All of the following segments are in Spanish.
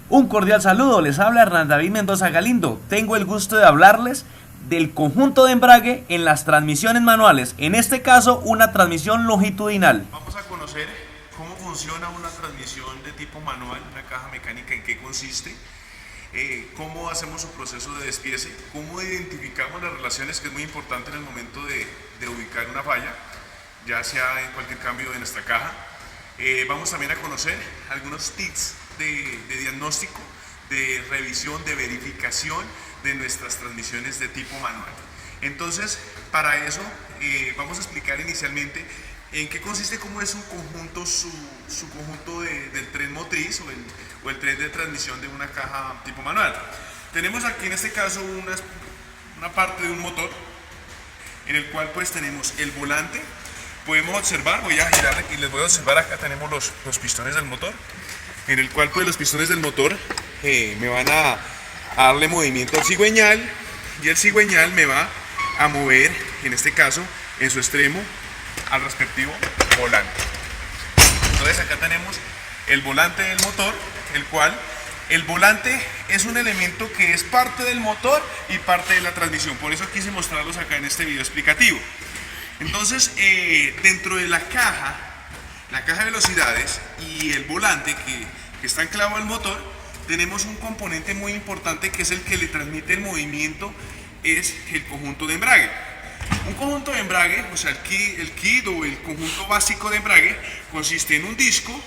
Un cordial saludo, les habla Hernán David Mendoza Galindo. Tengo el gusto de hablarles del conjunto de embrague en las transmisiones manuales, en este caso una transmisión longitudinal. Vamos a conocer cómo funciona una transmisión de tipo manual, una caja mecánica, en qué consiste, cómo hacemos su proceso de despiece, cómo identificamos las relaciones, que es muy importante en el momento de ubicar una falla, ya sea en cualquier cambio de nuestra caja. Vamos también a conocer algunos tips de diagnóstico, de revisión, de verificación de nuestras transmisiones de tipo manual. Entonces, para eso vamos a explicar inicialmente en qué consiste, cómo es su conjunto, su conjunto del tren motriz o el tren de transmisión de una caja tipo manual. Tenemos aquí en este caso una parte de un motor en el cual pues tenemos el volante. Podemos observar, voy a girar y les voy a observar, acá tenemos los pistones del motor, en el cual pues los pistones del motor me van a darle movimiento al cigüeñal, y el cigüeñal me va a mover, en este caso, en su extremo, al respectivo volante. Entonces acá tenemos el volante del motor, el cual el volante es un elemento que es parte del motor y parte de la transmisión. Por eso quise mostrarlos acá en este video explicativo. Entonces, dentro de la caja de velocidades y el volante que está anclado al motor, tenemos un componente muy importante que es el que le transmite el movimiento, es el conjunto de embrague. Un conjunto de embrague, o sea, el kit o el conjunto básico de embrague, consiste en un disco,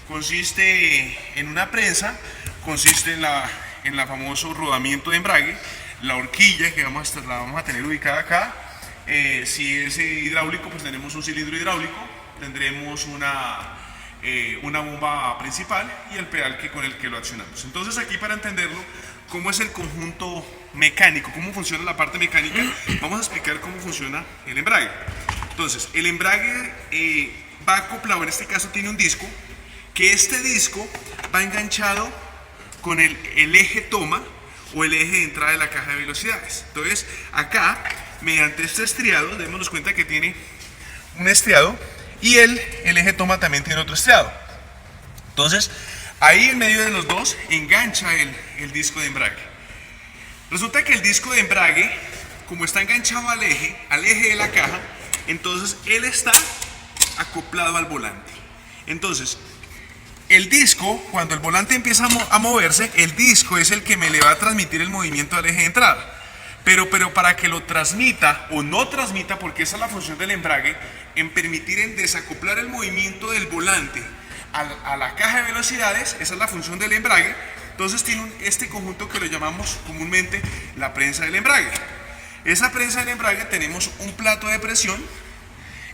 consiste en una prensa, consiste en la famoso rodamiento de embrague, la horquilla que la vamos a tener ubicada acá. Si es hidráulico, pues tenemos un cilindro hidráulico, tendremos una bomba principal y el pedal con el que lo accionamos. Entonces aquí, para entenderlo, cómo es el conjunto mecánico, cómo funciona la parte mecánica, vamos a explicar cómo funciona el embrague. Entonces, el embrague va acoplado, en este caso tiene un disco, que este disco va enganchado con el eje toma o el eje de entrada de la caja de velocidades. Entonces, acá, mediante este estriado, démonos cuenta que tiene un estriado y el eje toma también tiene otro estriado. Entonces, ahí en medio de los dos engancha el disco de embrague. Resulta que el disco de embrague, como está enganchado al eje de la caja, entonces él está acoplado al volante. Entonces, el disco, cuando el volante empieza a moverse, el disco es el que me le va a transmitir el movimiento al eje de entrada. Pero para que lo transmita o no transmita, porque esa es la función del embrague, en permitir desacoplar el movimiento del volante a la caja de velocidades, esa es la función del embrague. Entonces tiene este conjunto que lo llamamos comúnmente la prensa del embrague. Esa prensa del embrague, tenemos un plato de presión.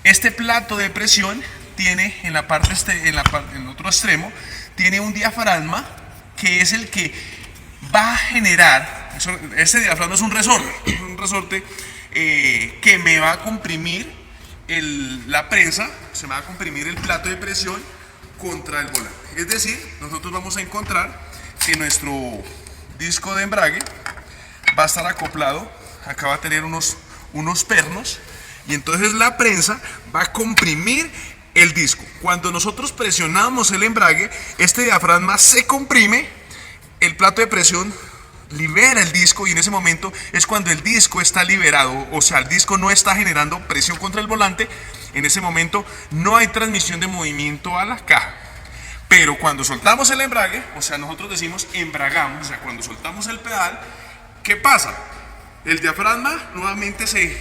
Este plato de presión tiene en la parte en otro extremo, tiene un diafragma que es el que va a generar. Este diafragma es un resorte que me va a comprimir la prensa, se me va a comprimir el plato de presión contra el volante. Es decir, nosotros vamos a encontrar que nuestro disco de embrague va a estar acoplado, acá va a tener unos pernos, y entonces la prensa va a comprimir el disco. Cuando nosotros presionamos el embrague, este diafragma se comprime, el plato de presión libera el disco, y en ese momento es cuando el disco está liberado, o sea, el disco no está generando presión contra el volante. En ese momento no hay transmisión de movimiento a la caja. Pero cuando soltamos el embrague, o sea, nosotros decimos embragamos, o sea, cuando soltamos el pedal, ¿qué pasa? El diafragma nuevamente se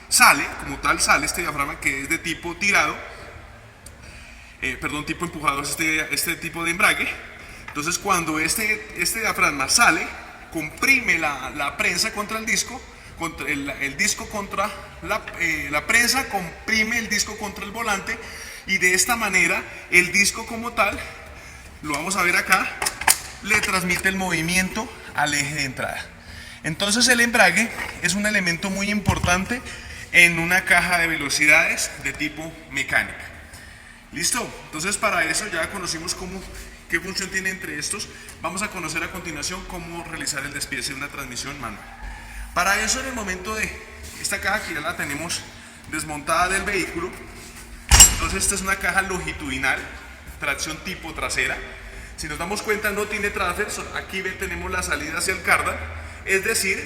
sale, como tal sale este diafragma, que es de tipo tirado, tipo empujado, este tipo de embrague. Entonces, cuando este diafragma sale, comprime la prensa contra el disco, el disco contra la prensa, comprime el disco contra el volante, y de esta manera el disco como tal, lo vamos a ver acá, le transmite el movimiento al eje de entrada. Entonces, el embrague es un elemento muy importante en una caja de velocidades de tipo mecánica. ¿Listo? Entonces, para eso ya conocimos qué función tiene entre estos. Vamos a conocer a continuación cómo realizar el despiece de una transmisión manual. Para eso, en el momento de esta caja, que ya la tenemos desmontada del vehículo, entonces esta es una caja longitudinal, tracción tipo trasera. Si nos damos cuenta, no tiene transfer, aquí tenemos la salida hacia el cardan, es decir,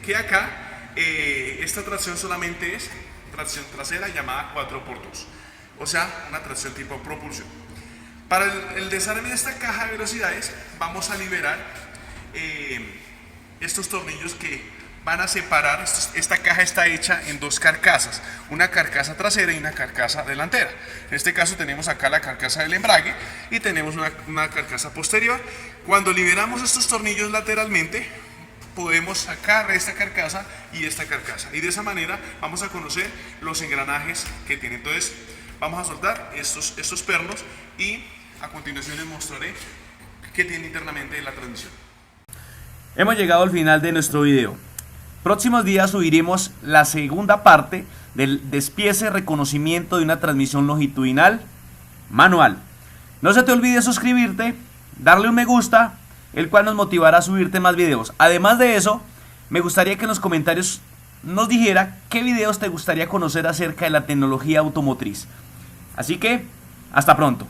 que acá esta tracción solamente es tracción trasera llamada 4x2, o sea, una tracción tipo propulsión. Para el desarme de esta caja de velocidades vamos a liberar estos tornillos que van a separar. Esta caja está hecha en dos carcasas, una carcasa trasera y una carcasa delantera. En este caso tenemos acá la carcasa del embrague y tenemos una carcasa posterior. Cuando liberamos estos tornillos lateralmente, podemos sacar esta carcasa y esta carcasa, y de esa manera vamos a conocer los engranajes que tiene. Entonces vamos a soltar estos pernos y a continuación les mostraré qué tiene internamente la transmisión. Hemos llegado al final de nuestro video. Próximos días subiremos la segunda parte del despiece reconocimiento de una transmisión longitudinal manual. No se te olvide suscribirte, darle un me gusta, el cual nos motivará a subirte más videos. Además de eso, me gustaría que en los comentarios nos dijera qué videos te gustaría conocer acerca de la tecnología automotriz. Así que, hasta pronto.